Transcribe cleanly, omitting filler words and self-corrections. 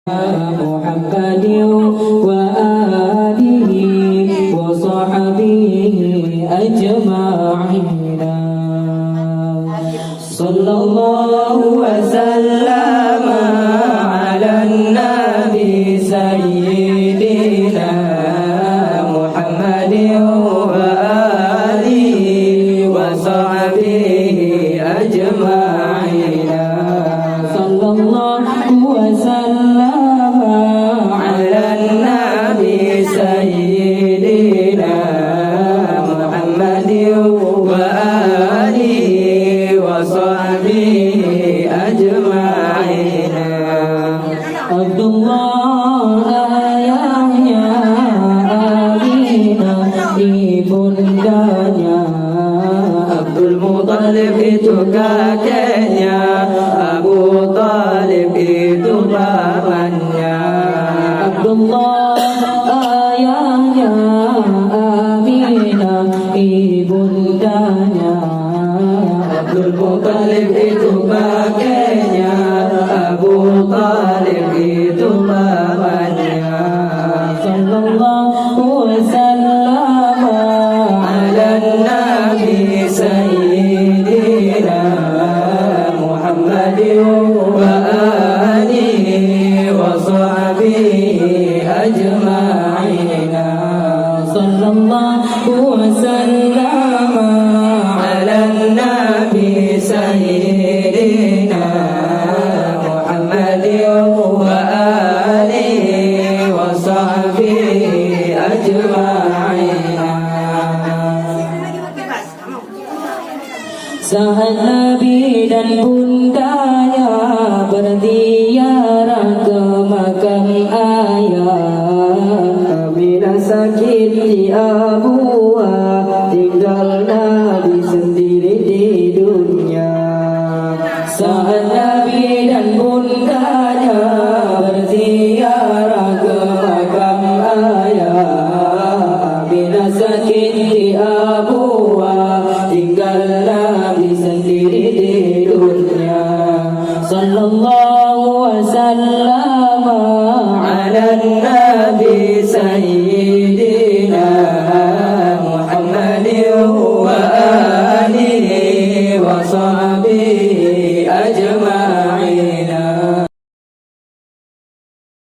محمد وآله وصحبه أجمعين صلى الله وسلم على النبي سيدنا محمد وآله وصحبه أجمعين صلى الله وسلم على النبي سيدنا محمد وآله وصحبه أجمعين عبد الله ayahnya Aminah ibundanya Abdul Muttalib itu kakeknya Abu Talib itu pamannya Abdullah ayahnya Aminah ibundanya Abdul Muttalib itu kakeknya Abu Talib itu pamannya sallallahu wasallam ala nabi sayyidina Muhammad wa alihi wa sahbihi ajma'in sallallahu wasallam ala nabi sayyidina Muhammad wa alihi wa sahbihi ajma'in saat Nabi dan bundanya berziarah ke makam ayah Aminah sakit di Abuah tinggal Nabi sendiri di dunia saat Nabi dan bundanya berziarah ke makam ayah Aminah sakit di Abuah tinggal Nabi sendiri di dunia sallallahu wasallam ala nabi sayyidina Muhammad wa alihi wa sahbihi